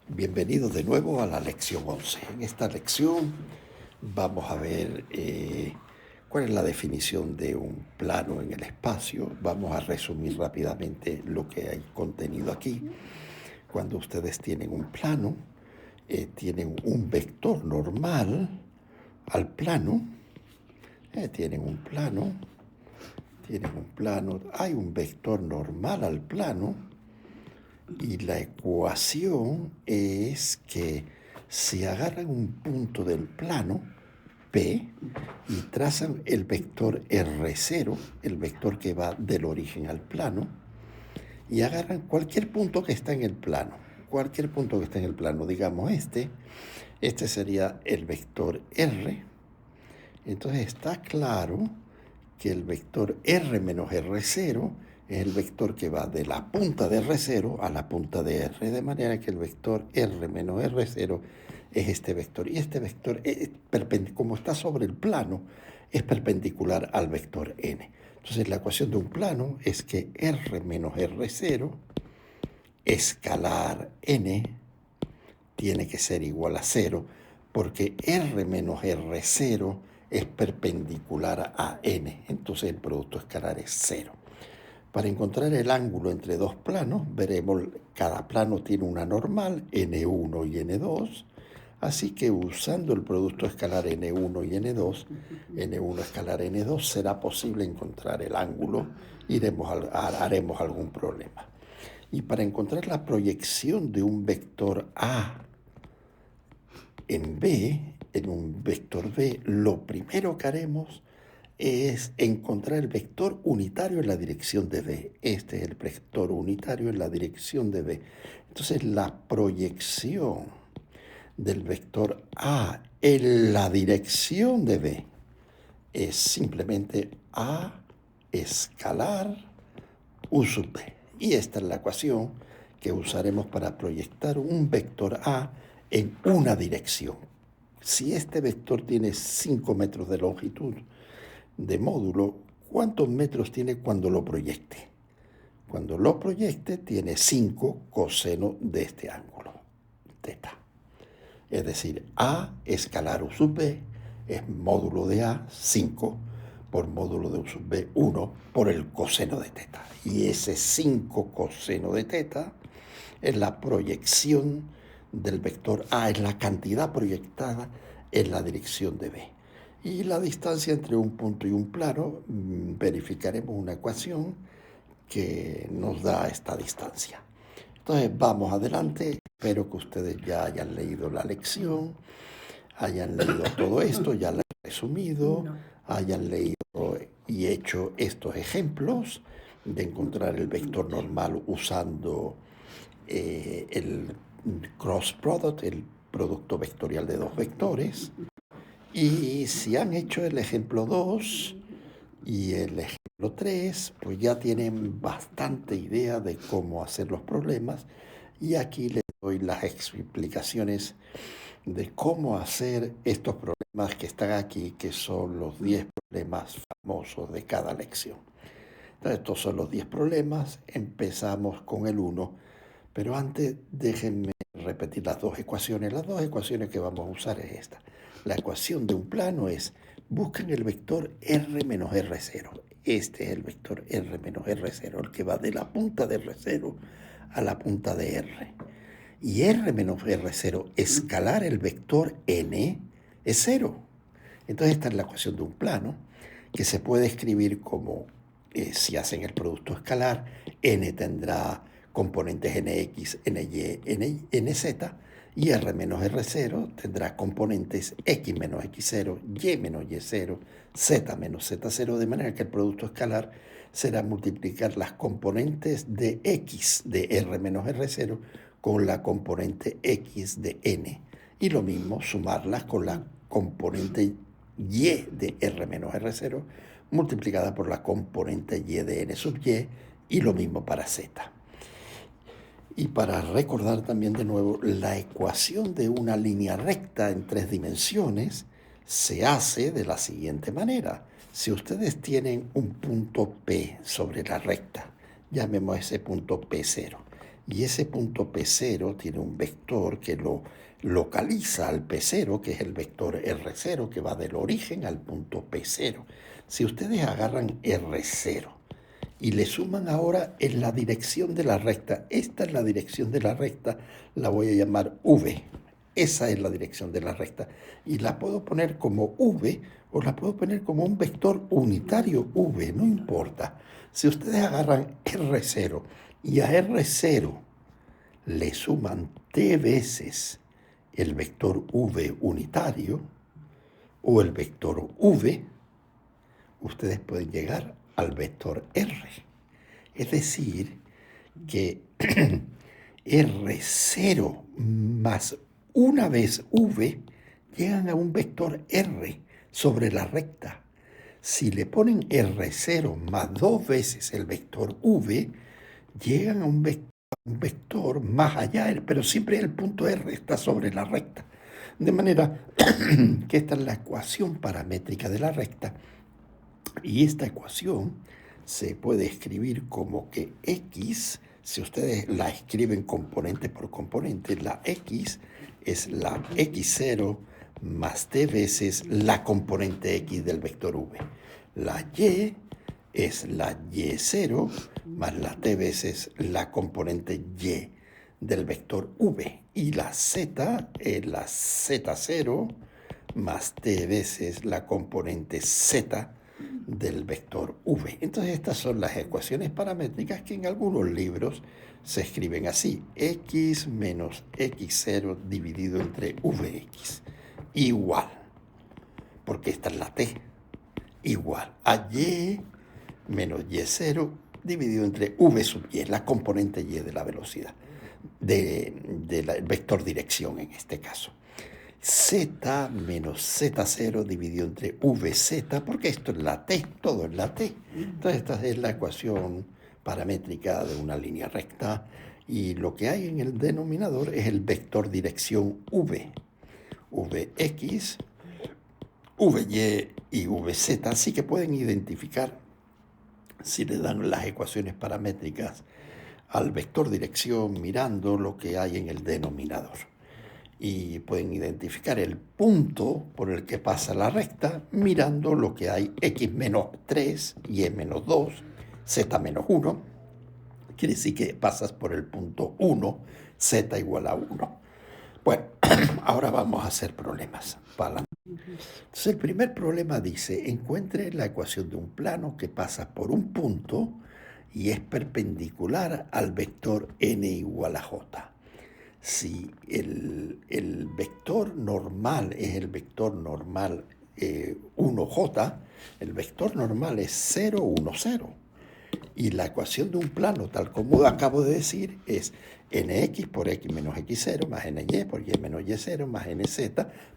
Bienvenidos de nuevo a la lección 11. En esta lección vamos a ver cuál es la definición de un plano en el espacio. Vamos a resumir rápidamente lo que hay contenido aquí. Cuando ustedes tienen un plano, tienen un vector normal al plano. Tienen un plano, hay un vector normal al plano. Y la ecuación es que si agarran un punto del plano, P, y trazan el vector R0, el vector que va del origen al plano, y agarran cualquier punto que está en el plano, digamos este sería el vector R. Entonces está claro que el vector R menos R0 es el vector que va de la punta de R0 a la punta de R, de manera que el vector R menos R0 es este vector. Y este vector, como está sobre el plano, es perpendicular al vector n. Entonces la ecuación de un plano es que R menos R0 escalar n tiene que ser igual a 0, porque R menos R0 es perpendicular a n, entonces el producto escalar es 0. Para encontrar el ángulo entre dos planos, veremos cada plano tiene una normal, n1 y n2, así que usando el producto escalar n1 y n2, n1 escalar n2, será posible encontrar el ángulo, haremos algún problema. Y para encontrar la proyección de un vector A en B, en un vector B, lo primero que haremos es encontrar el vector unitario en la dirección de B. Este es el vector unitario en la dirección de B. Entonces la proyección del vector A en la dirección de B es simplemente A escalar U sub B. Y esta es la ecuación que usaremos para proyectar un vector A en una dirección. Si este vector tiene 5 metros de longitud de módulo, ¿cuántos metros tiene cuando lo proyecte? Cuando lo proyecte tiene 5 coseno de este ángulo, teta. Es decir, A escalar U sub B es módulo de A, 5, por módulo de U sub B, 1, por el coseno de teta. Y ese 5 coseno de teta es la proyección del vector A, es la cantidad proyectada en la dirección de B. Y la distancia entre un punto y un plano, verificaremos una ecuación que nos da esta distancia. Entonces vamos adelante. Espero que ustedes ya hayan leído la lección, hayan leído todo esto, ya lo he resumido, hayan leído y hecho estos ejemplos de encontrar el vector normal usando el cross product, el producto vectorial de dos vectores. Y si han hecho el ejemplo 2 y el ejemplo 3, pues ya tienen bastante idea de cómo hacer los problemas. Y aquí les doy las explicaciones de cómo hacer estos problemas que están aquí, que son los 10 problemas famosos de cada lección. Entonces, estos son los 10 problemas. Empezamos con el 1. Pero antes déjenme repetir las dos ecuaciones. Las dos ecuaciones que vamos a usar es esta. La ecuación de un plano es, busquen el vector R menos R0. Este es el vector R menos R0, el que va de la punta de R0 a la punta de R. Y R menos R0 escalar el vector N es 0. Entonces esta es la ecuación de un plano que se puede escribir como, si hacen el producto escalar, N tendrá componentes nx, ny, nz, y r menos r0 tendrá componentes x menos x0, y menos y0, z menos z0, de manera que el producto escalar será multiplicar las componentes de x de r menos r0 con la componente x de n, y lo mismo sumarlas con la componente y de r menos r0 multiplicada por la componente y de n sub y lo mismo para z. Y para recordar también de nuevo, la ecuación de una línea recta en 3 dimensiones se hace de la siguiente manera. Si ustedes tienen un punto P sobre la recta, llamemos ese punto P0, y ese punto P0 tiene un vector que lo localiza al P0, que es el vector R0, que va del origen al punto P0. Si ustedes agarran R0 y le suman ahora en la dirección de la recta, esta es la dirección de la recta, la voy a llamar V. Esa es la dirección de la recta. Y la puedo poner como V o la puedo poner como un vector unitario V, no importa. Si ustedes agarran R0 y a R0 le suman T veces el vector V unitario o el vector V, ustedes pueden llegar al vector R. Es decir, que R0 más una vez V llegan a un vector R sobre la recta. Si le ponen R0 más dos veces el vector V, llegan a un vector más allá, pero siempre el punto R está sobre la recta. De manera que esta es la ecuación paramétrica de la recta, y esta ecuación se puede escribir como que X, si ustedes la escriben componente por componente, la X es la X0 más T veces la componente X del vector V. La Y es la Y0 más la T veces la componente Y del vector V. Y la Z es la Z0 más T veces la componente Z del vector V. Entonces estas son las ecuaciones paramétricas que en algunos libros se escriben así: X menos X0 dividido entre Vx igual, porque esta es la T, igual a Y menos Y0 dividido entre V sub Y, la componente Y de la velocidad, del vector dirección en este caso. Z menos Z0 dividido entre VZ, porque esto es la T, todo es la T. Entonces esta es la ecuación paramétrica de una línea recta, y lo que hay en el denominador es el vector dirección V, Vx, Vy y Vz, así que pueden identificar, si le dan las ecuaciones paramétricas al vector dirección mirando lo que hay en el denominador. Y pueden identificar el punto por el que pasa la recta mirando lo que hay x menos 3, y menos 2, z menos 1. Quiere decir que pasas por el punto 1, z igual a 1. Bueno, ahora vamos a hacer problemas. Entonces el primer problema dice: encuentre la ecuación de un plano que pasa por un punto y es perpendicular al vector n igual a j. Si el vector normal es el vector normal 1j, el vector normal es 0, 1, 0. Y la ecuación de un plano, tal como acabo de decir, es nx por x menos x0 más ny por y menos y0 más nz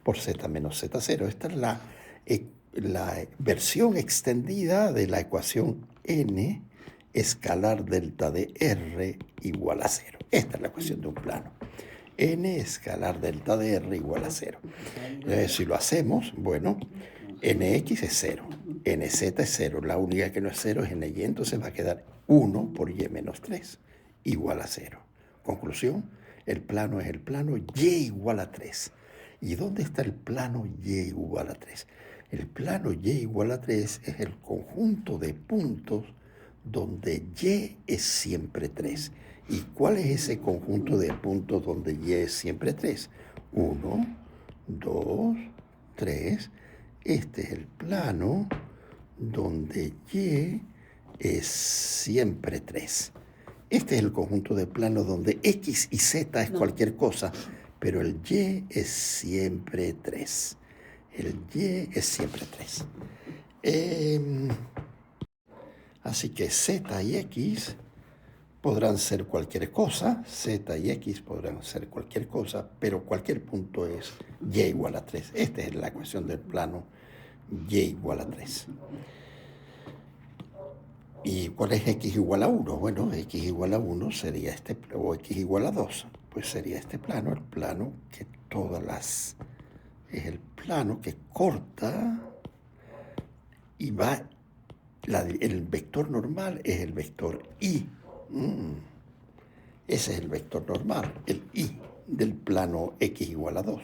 por z menos z0. Esta es la versión extendida de la ecuación n escalar delta de r igual a 0. Esta es la ecuación de un plano. N escalar delta de r igual a 0. Si lo hacemos, bueno, nx es 0, nz es 0, la única que no es 0 es ny, entonces va a quedar 1 por y menos 3 igual a 0. Conclusión: el plano es el plano y igual a 3. ¿Y dónde está el plano y igual a 3? El plano y igual a 3 es el conjunto de puntos donde y es siempre 3. ¿Y cuál es ese conjunto de puntos donde y es siempre 3? 1, 2, 3. Este es el plano donde y es siempre 3. Este es el conjunto de planos donde x y z es cualquier cosa, pero el y es siempre 3. El y es siempre 3. Así que z y x podrán ser cualquier cosa, z y x podrán ser cualquier cosa, pero cualquier punto es y igual a 3. Esta es la ecuación del plano y igual a 3. ¿Y cuál es x igual a 1? Bueno, x igual a 1 sería este, o x igual a 2, pues sería este plano, el plano que es el plano que corta y va, el vector normal es el vector y. Ese es el vector normal, el I del plano x igual a 2.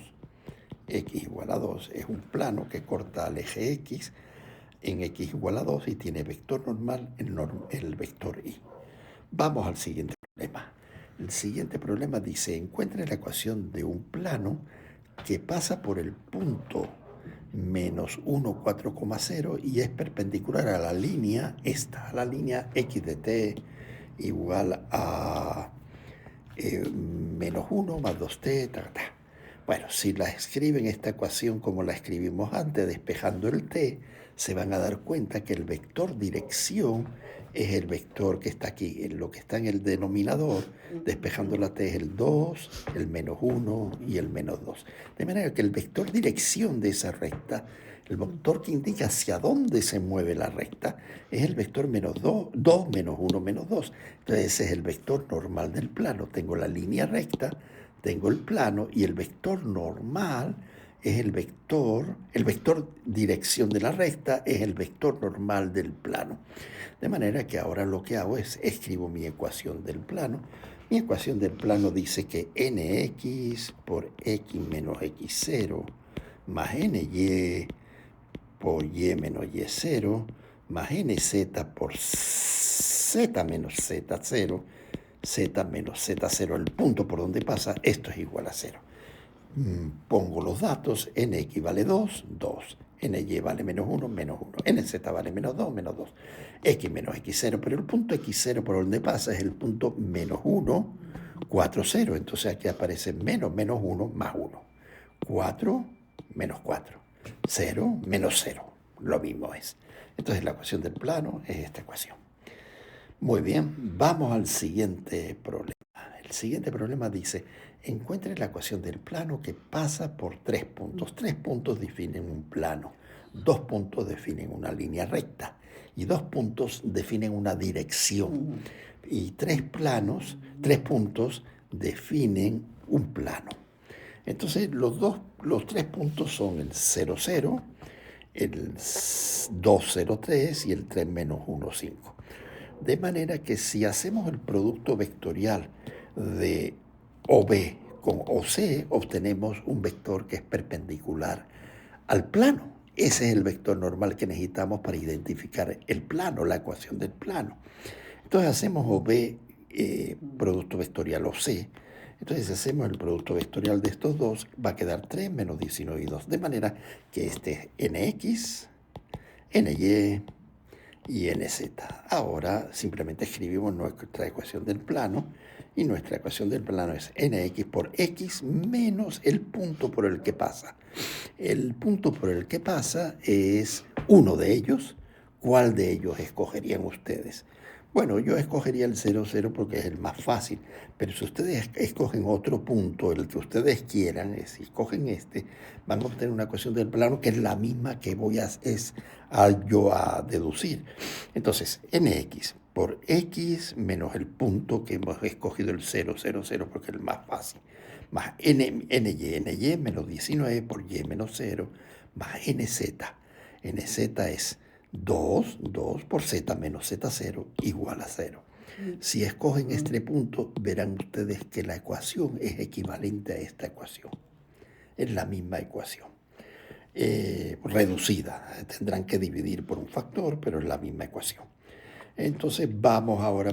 X igual a 2 es un plano que corta al eje X en x igual a 2 y tiene vector normal en el vector I. Vamos al siguiente problema. El siguiente problema dice, encuentre la ecuación de un plano que pasa por el punto menos 1, 4,0 y es perpendicular a la línea esta, a la línea x de t igual a menos 1 más 2t, Bueno, si la escriben esta ecuación como la escribimos antes, despejando el t, se van a dar cuenta que el vector dirección es el vector que está aquí, lo que está en el denominador, despejando la t es el 2, el menos 1 y el menos 2. De manera que el vector dirección de esa recta, el vector que indica hacia dónde se mueve la recta, es el vector menos 2, 2 menos 1 menos 2. Entonces ese es el vector normal del plano. Tengo la línea recta, tengo el plano y el vector normal es el vector dirección de la recta es el vector normal del plano. De manera que ahora lo que hago es escribo mi ecuación del plano. Mi ecuación del plano dice que nx por x menos x0 más ny por y menos y0 más nz por z menos z0, z menos z0, el punto por donde pasa, esto es igual a 0. Pongo los datos, nx vale 2, 2. Ny vale menos 1, menos 1. Nz vale menos 2, menos 2. X menos x0, pero el punto x0 por donde pasa es el punto menos 1, 4, 0. Entonces aquí aparece menos 1 más 1. 4 menos 4. 0 menos 0. Lo mismo es. Entonces la ecuación del plano es esta ecuación. Muy bien, vamos al siguiente problema. El siguiente problema dice, encuentre la ecuación del plano que pasa por 3 puntos. 3 puntos definen un plano, 2 puntos definen una línea recta y 2 puntos definen una dirección. Y 3 puntos definen un plano. Entonces los 3 puntos son el 0, 0, el 2, 0, 3 y el 3 menos 1, 5. De manera que si hacemos el producto vectorial de OB con OC, obtenemos un vector que es perpendicular al plano. Ese es el vector normal que necesitamos para identificar el plano, la ecuación del plano. Entonces hacemos OB, producto vectorial OC. Entonces si hacemos el producto vectorial de estos dos, va a quedar 3 menos 19 y 2. De manera que este es NX, NY y NZ. Ahora simplemente escribimos nuestra ecuación del plano y nuestra ecuación del plano es nx por x menos el punto por el que pasa. El punto por el que pasa es uno de ellos. ¿Cuál de ellos escogerían ustedes? Bueno, yo escogería el 0, 0 porque es el más fácil, pero si ustedes escogen otro punto, el que ustedes quieran, si escogen este, van a obtener una ecuación del plano que es la misma que voy yo a deducir. Entonces, nx por x menos el punto que hemos escogido el 0, 0, 0 porque es el más fácil, más ny menos 19 por y menos 0, más nz. Nz es 2 por z menos z0 igual a 0. Si escogen este punto, verán ustedes que la ecuación es equivalente a esta ecuación. Es la misma ecuación. Reducida. Tendrán que dividir por un factor, pero es la misma ecuación. Entonces vamos ahora.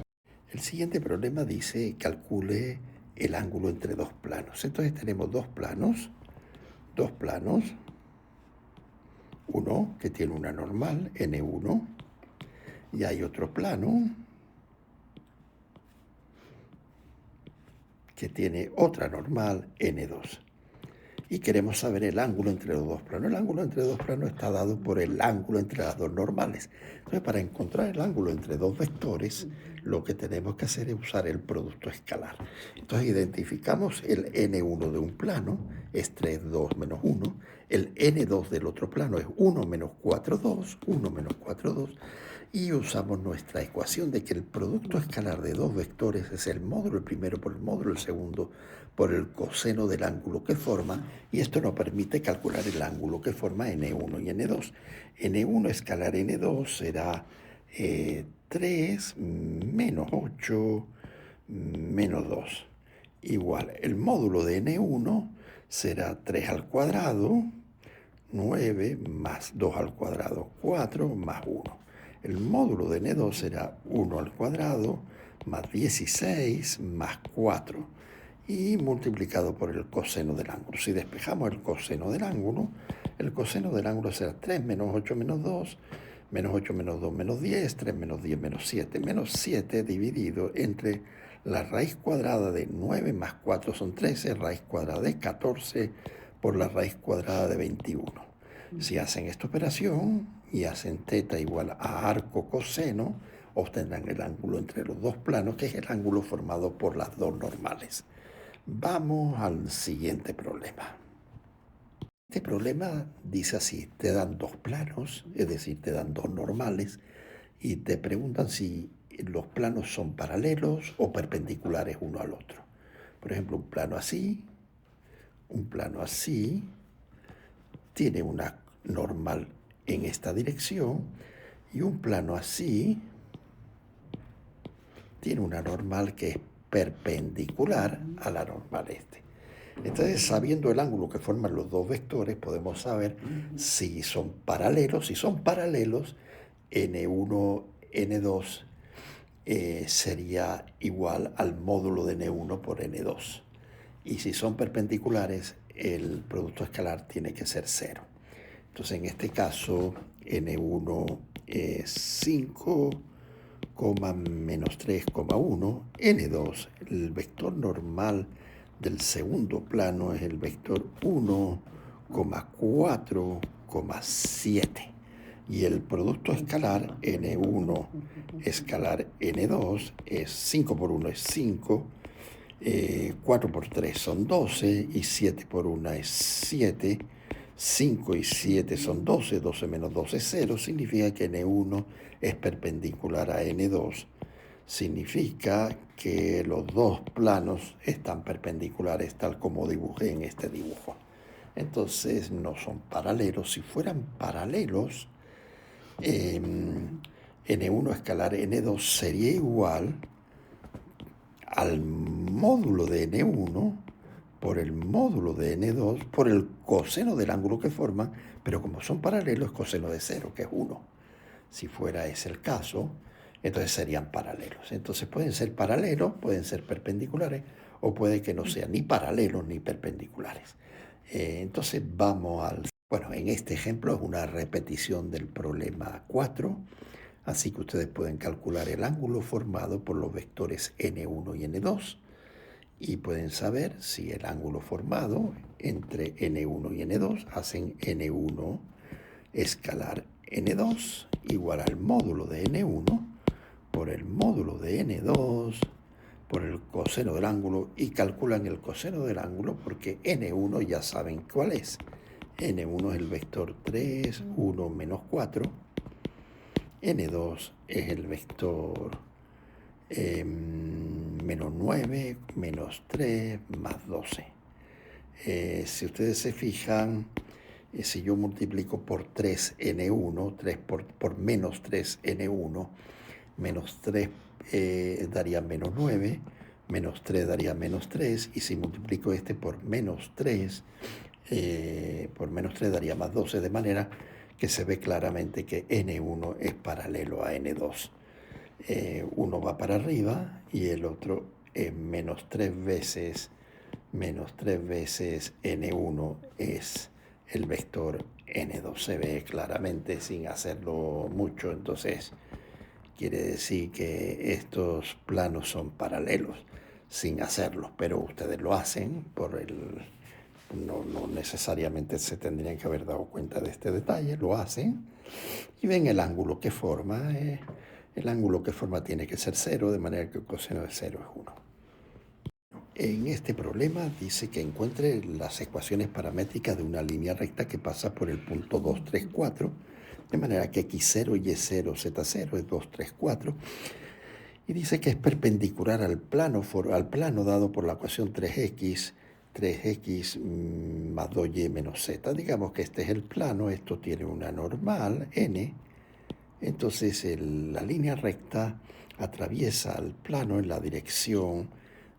El siguiente problema dice calcule el ángulo entre dos planos. Entonces tenemos dos planos. Uno que tiene una normal, N1, y hay otro plano que tiene otra normal, N2. Y queremos saber el ángulo entre los dos planos. El ángulo entre dos planos está dado por el ángulo entre las dos normales. Entonces, para encontrar el ángulo entre dos vectores, lo que tenemos que hacer es usar el producto escalar. Entonces, identificamos el N1 de un plano, es 3, 2, menos 1. El N2 del otro plano es 1 menos 4, 2, 1 menos 4, 2. Y usamos nuestra ecuación de que el producto escalar de dos vectores es el módulo, el primero por el módulo, el segundo por el coseno del ángulo que forma, y esto nos permite calcular el ángulo que forma N1 y N2. N1 escalar N2 será 3 menos 8 menos 2 igual. El módulo de n1 será 3 al cuadrado, 9 más 2 al cuadrado, 4 más 1. El módulo de n2 será 1 al cuadrado más 16 más 4 y multiplicado por el coseno del ángulo. Si despejamos el coseno del ángulo será 3 menos 8 menos 2, menos 8 menos 2 menos 10, 3 menos 10 menos 7. Menos 7 dividido entre la raíz cuadrada de 9 más 4 son 13, raíz cuadrada de 14 por la raíz cuadrada de 21. Si hacen esta operación y hacen θ igual a arco coseno, obtendrán el ángulo entre los dos planos, que es el ángulo formado por las dos normales. Vamos al siguiente problema. Este problema dice así: te dan dos planos, es decir, te dan dos normales, y te preguntan si los planos son paralelos o perpendiculares uno al otro. Por ejemplo, un plano así, tiene una normal en esta dirección, y un plano así tiene una normal que es perpendicular a la normal este. Entonces, sabiendo el ángulo que forman los dos vectores, podemos saber si son paralelos. Si son paralelos, n1, n2 sería igual al módulo de n1 por n2. Y si son perpendiculares, el producto escalar tiene que ser 0. Entonces, en este caso, n1 es 5, menos 3,1, n2, el vector normal del segundo plano es el vector 1,4,7. Y el producto escalar n1 escalar n2 es 5 por 1 es 5, 4 por 3 son 12 y 7 por 1 es 7. 5 y 7 son 12, 12 menos 12 es 0, significa que n1 es perpendicular a n2. Significa que los dos planos están perpendiculares tal como dibujé en este dibujo. Entonces no son paralelos. Si fueran paralelos, n1 escalar n2 sería igual al módulo de n1 por el módulo de n2 por el coseno del ángulo que forman, pero como son paralelos, coseno de 0, que es 1. Si fuera ese el caso, entonces serían paralelos. Entonces pueden ser paralelos, pueden ser perpendiculares, o puede que no sean ni paralelos ni perpendiculares. Entonces vamos al... Bueno, en este ejemplo es una repetición del problema 4, así que ustedes pueden calcular el ángulo formado por los vectores n1 y n2, y pueden saber si el ángulo formado entre n1 y n2 hacen n1 escalar n2 igual al módulo de n1 por el módulo de n2 por el coseno del ángulo, y calculan el coseno del ángulo porque n1 ya saben cuál es. n1 es el vector 3, 1 menos 4. n2 es el vector menos 9, menos 3, más 12. Si ustedes se fijan, si yo multiplico por 3n1, 3 por menos 3n1, menos 3 daría menos 9, menos 3 daría menos 3, y si multiplico este por menos 3 daría más 12, de manera que se ve claramente que n1 es paralelo a n2. Uno va para arriba y el otro es menos 3 veces n1 es el vector n2. Se ve claramente sin hacerlo mucho, entonces quiere decir que estos planos son paralelos sin hacerlos, pero ustedes lo hacen no necesariamente se tendrían que haber dado cuenta de este detalle, lo hacen y ven el ángulo que forma. El ángulo que forma tiene que ser 0, de manera que el coseno de 0 es 1. En este problema dice que encuentre las ecuaciones paramétricas de una línea recta que pasa por el punto 2, 3, 4, de manera que x0, y0, z0 es 2, 3, 4, y dice que es perpendicular al plano dado por la ecuación 3x más 2y menos z. Digamos que este es el plano, esto tiene una normal, n. Entonces la línea recta atraviesa al plano en la dirección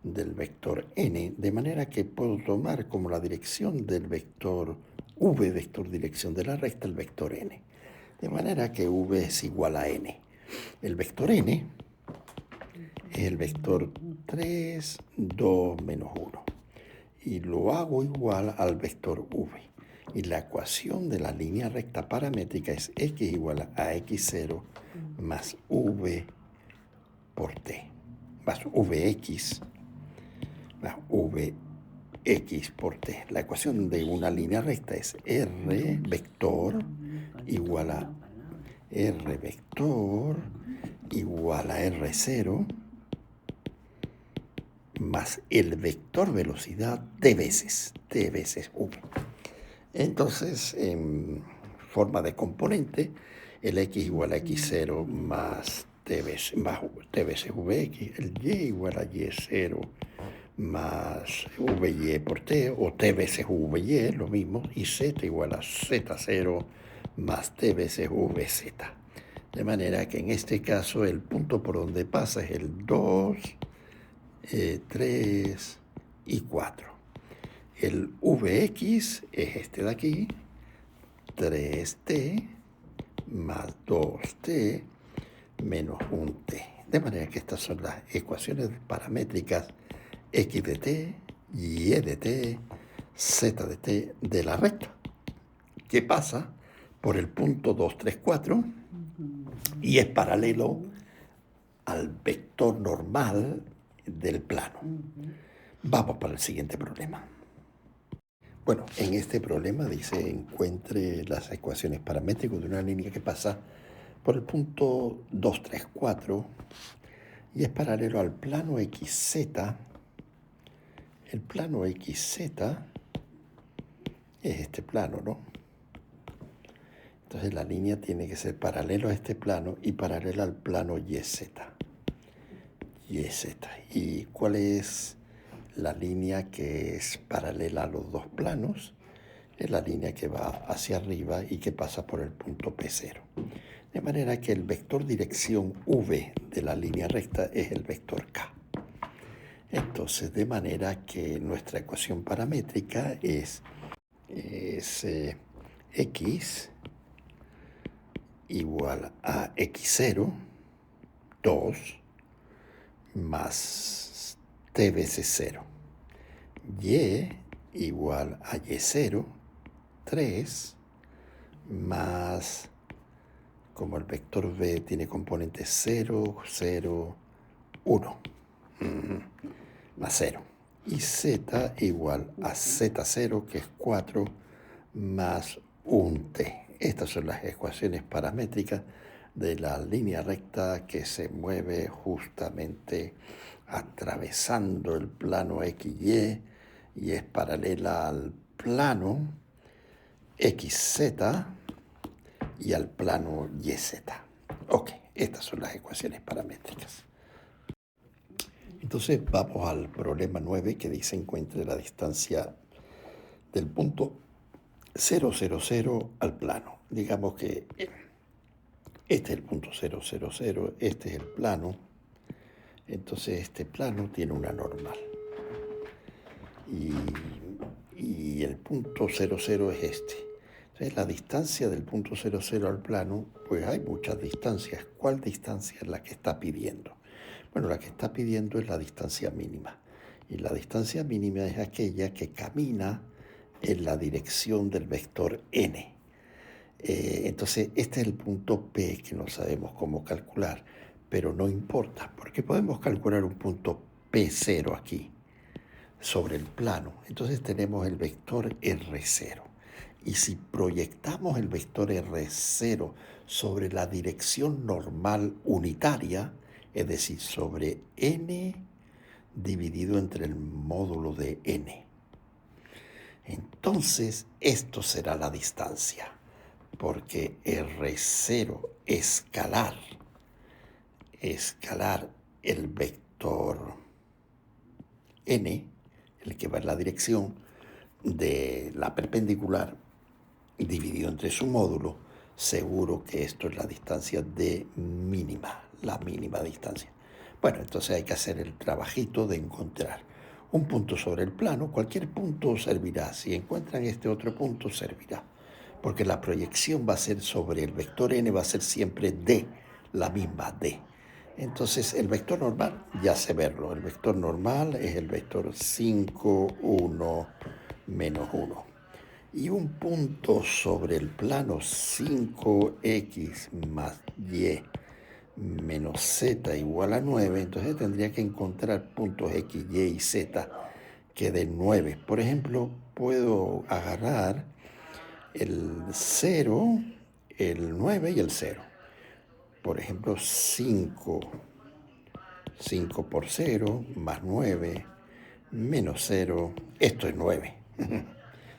del vector n, de manera que puedo tomar como la dirección del vector v, vector dirección de la recta, el vector n. De manera que v es igual a n. El vector n es el vector 3, 2, menos 1. Y lo hago igual al vector v. Y la ecuación de la línea recta paramétrica es x igual a x0 más v por t, más vx, más vx por t. La ecuación de una línea recta es r vector igual a r vector igual a r0 más el vector velocidad t veces v. Entonces, en forma de componente, el x igual a x0 más t veces vx, el y igual a y0 más vy por t, o t veces vy, lo mismo, y z igual a z0 más t veces vz. De manera que en este caso el punto por donde pasa es el 2, 3 y 4. El Vx es este de aquí, 3t más 2t menos 1t. De manera que estas son las ecuaciones paramétricas x de t, y de t, z de t de la recta, que pasa por el punto 2, 3, 4 y es paralelo al vector normal del plano. Vamos para el siguiente problema. Bueno, en este problema dice encuentre las ecuaciones paramétricas de una línea que pasa por el punto 2, 3, 4 y es paralelo al plano XZ. El plano XZ es este plano, ¿no? Entonces la línea tiene que ser paralelo a este plano y paralela al plano YZ. ¿Y cuál es la línea que es paralela a los dos planos? Es la línea que va hacia arriba y que pasa por el punto P0. De manera que el vector dirección V de la línea recta es el vector K. Entonces, de manera que nuestra ecuación paramétrica es x igual a x0, 2, más t veces 0. Y igual a y0, 3, más, como el vector v tiene componentes 0, 0, 1, más 0. Y z igual a z0, que es 4, más 1t. Estas son las ecuaciones paramétricas de la línea recta que se mueve justamente atravesando el plano XY y es paralela al plano XZ y al plano YZ. Ok, estas son las ecuaciones paramétricas. Entonces vamos al problema 9 que dice encuentre la distancia del punto 0, 0, 0 al plano. Digamos que este es el punto 0, 0, 0, este es el plano. Entonces este plano tiene una normal. Y el punto 0, 0 es este. Entonces la distancia del punto 0, 0 al plano, pues hay muchas distancias. ¿Cuál distancia es la que está pidiendo? Bueno, la que está pidiendo es la distancia mínima. Y la distancia mínima es aquella que camina en la dirección del vector n. Entonces, este es el punto P que no sabemos cómo calcular, pero no importa, porque podemos calcular un punto P0 aquí, sobre el plano. Entonces tenemos el vector R0. Y si proyectamos el vector R0 sobre la dirección normal unitaria, es decir, sobre n dividido entre el módulo de n, entonces esto será la distancia, porque R0 escalar el vector n, el que va en la dirección de la perpendicular, dividido entre su módulo, seguro que esto es la distancia d mínima, la mínima distancia. Bueno, entonces hay que hacer el trabajito de encontrar un punto sobre el plano. Cualquier punto servirá. Si encuentran este otro punto, servirá. Porque la proyección va a ser sobre el vector n, va a ser siempre d, la misma d. Entonces el vector normal ya sé verlo. El vector normal es el vector 5, 1, menos 1. Y un punto sobre el plano 5x más y menos z igual a 9, entonces tendría que encontrar puntos x, y y z que den 9. Por ejemplo, puedo agarrar el 0, el 9 y el 0. Por ejemplo, 5 por 0 más 9 menos 0, esto es 9.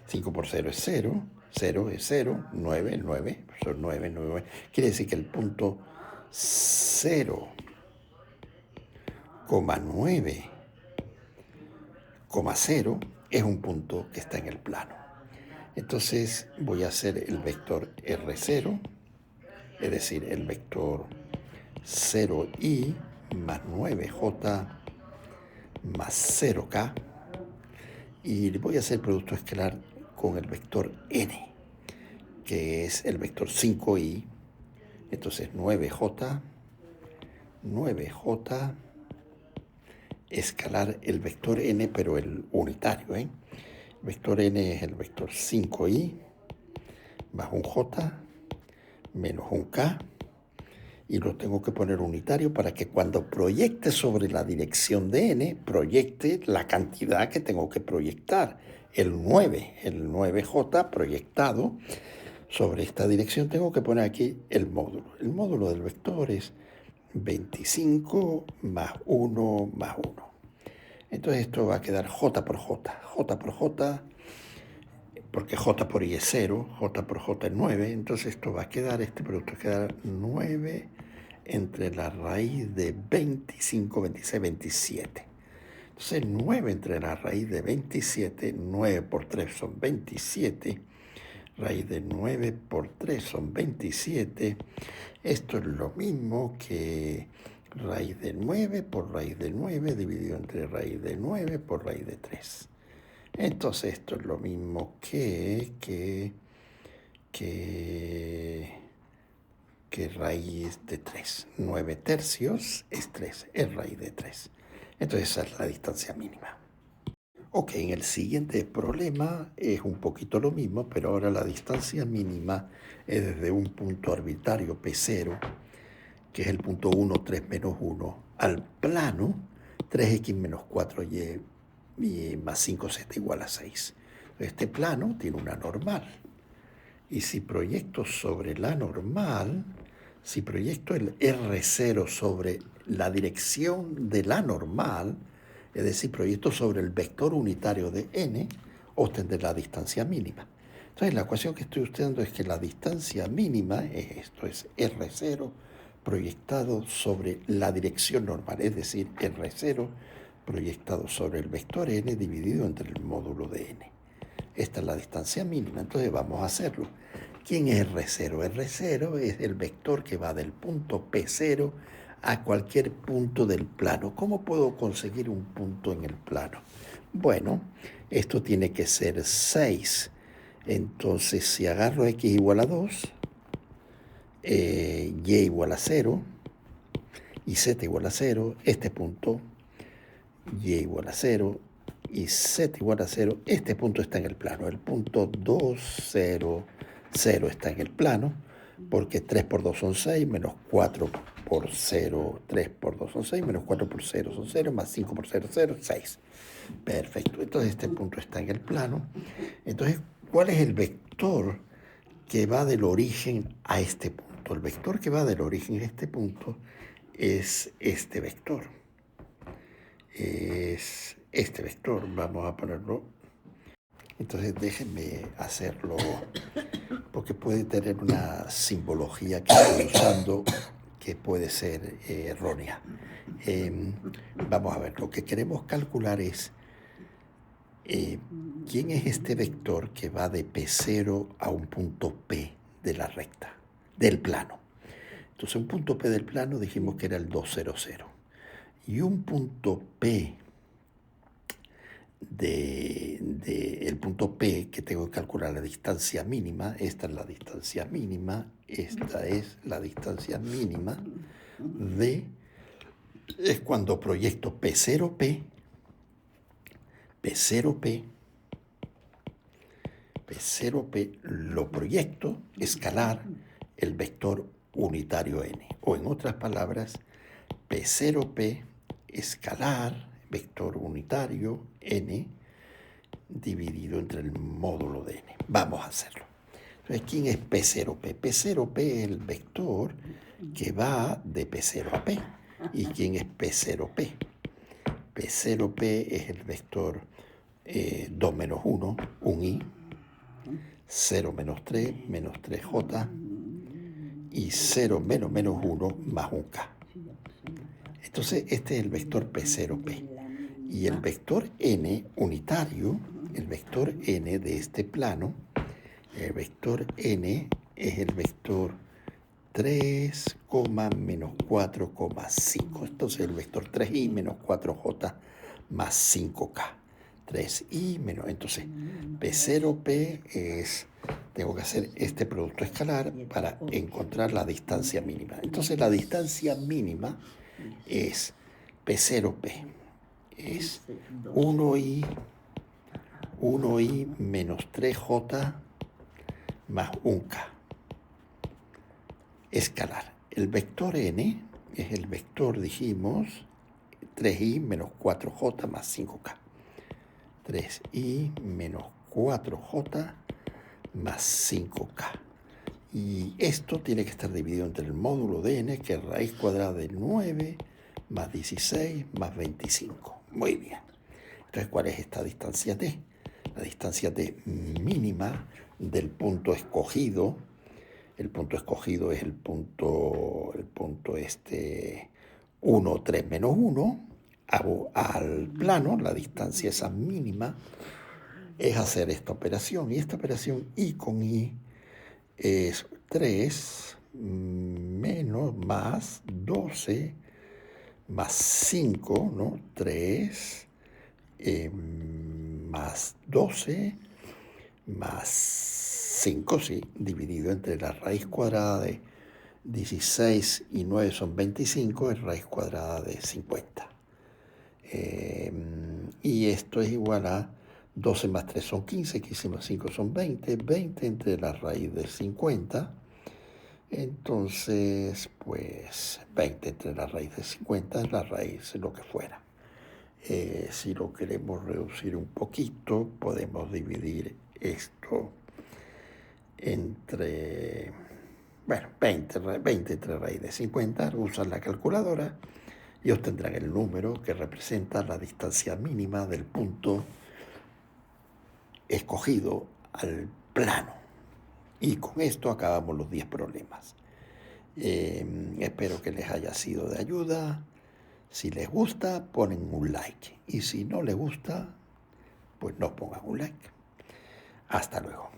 5 por 0 es 0, 0 es 0, 9, 9, son 9, 9. Quiere decir que el punto 0, 9, 0 es un punto que está en el plano. Entonces voy a hacer el vector R0, es decir, el vector 0i más 9j más 0k, y voy a hacer producto escalar con el vector n, que es el vector 5i. Entonces 9j escalar el vector n, pero el unitario. Vector n es el vector 5i más un j menos un k, y lo tengo que poner unitario para que cuando proyecte sobre la dirección de n, proyecte la cantidad que tengo que proyectar. El 9j proyectado sobre esta dirección, tengo que poner aquí el módulo. El módulo del vector es 25 más 1 más 1. Entonces esto va a quedar j por j, porque j por i es 0, j por j es 9, entonces esto va a quedar, este producto va a quedar 9 entre la raíz de 25, 26, 27. Entonces 9 entre la raíz de 27, 9 por 3 son 27, raíz de 9 por 3 son 27. Esto es lo mismo que raíz de 9 por raíz de 9 dividido entre raíz de 9 por raíz de 3. Entonces esto es lo mismo que raíz de 3. 9 tercios es 3, es raíz de 3. Entonces esa es la distancia mínima. Ok, en el siguiente problema es un poquito lo mismo, pero ahora la distancia mínima es desde un punto arbitrario P0, que es el punto 1, 3 menos 1, al plano 3x menos 4y y más 5z igual a 6. Este plano tiene una normal. Y si proyecto sobre la normal, si proyecto el R0 sobre la dirección de la normal, es decir, proyecto sobre el vector unitario de n, obtendré la distancia mínima. Entonces la ecuación que estoy usando es que la distancia mínima es esto, es R0 proyectado sobre la dirección normal, es decir, R0 proyectado sobre el vector n dividido entre el módulo de n. Esta es la distancia mínima, entonces vamos a hacerlo. ¿Quién es R0? R0 es el vector que va del punto P0 a cualquier punto del plano. ¿Cómo puedo conseguir un punto en el plano? Bueno, esto tiene que ser 6. Entonces, si agarro x igual a 2, y igual a 0, y z igual a 0, este punto, y igual a 0, y z igual a 0, este punto está en el plano. El punto 2, 0, 0 está en el plano, porque 3 por 2 son 6, menos 4 por 0, 3 por 2 son 6, menos 4 por 0 son 0, más 5 por 0, 0, 6. Perfecto, entonces este punto está en el plano. Entonces, ¿cuál es el vector que va del origen a este punto? El vector que va del origen a este punto es este vector. Es este vector, vamos a ponerlo. Entonces déjenme hacerlo, porque puede tener una simbología que estoy usando que puede ser errónea. Vamos a ver, lo que queremos calcular es quién es este vector que va de P0 a un punto P de la recta, del plano. Entonces un punto P del plano dijimos que era el 2, 0, 0. Y un punto P el punto P que tengo que calcular la distancia mínima, esta es la distancia mínima, esta es la distancia mínima es cuando proyecto P0P, P0P lo proyecto escalar el vector unitario n, o en otras palabras, P0P escalar vector unitario n dividido entre el módulo de n. Vamos a hacerlo. Entonces, ¿quién es P0P? P0P es el vector que va de P0 a P. ¿Y quién es P0P? P0P es el vector 2 menos 1, un i, 0 menos 3, menos 3j, y 0 menos menos 1 más un k. Entonces, este es el vector P0P. Y el vector n unitario, el vector n de este plano, el vector n es el vector 3, menos 4,5. Entonces el vector 3i menos 4j más 5k. 3i menos, entonces P0P es, tengo que hacer este producto escalar para encontrar la distancia mínima. Entonces la distancia mínima es P0P, es 1i menos 3j más 1k. Escalar. El vector n es el vector, dijimos, 3i menos 4j más 5k. 3i menos 4j más 5k. Y esto tiene que estar dividido entre el módulo de n, que es raíz cuadrada de 9 más 16 más 25. Muy bien. Entonces, ¿cuál es esta distancia t? La distancia t mínima del punto escogido. El punto escogido es el punto 1, 3 menos 1. Al plano, la distancia esa mínima es hacer esta operación. Y esta operación i con i es 3 menos más 12 más 5, ¿no? 3 más 12 más 5, sí, dividido entre la raíz cuadrada de 16 y 9 son 25, es raíz cuadrada de 50. Y esto es igual a 12 más 3 son 15, 15 más 5 son 20, 20 entre la raíz de 50. Entonces, pues 20 entre la raíz de 50 es la raíz de lo que fuera. Si lo queremos reducir un poquito, podemos dividir esto entre, bueno, 20 entre raíz de 50, usan la calculadora y obtendrán el número que representa la distancia mínima del punto escogido al plano. Y con esto acabamos los 10 problemas. Espero que les haya sido de ayuda. Si les gusta, ponen un like. Y si no les gusta, pues no pongan un like. Hasta luego.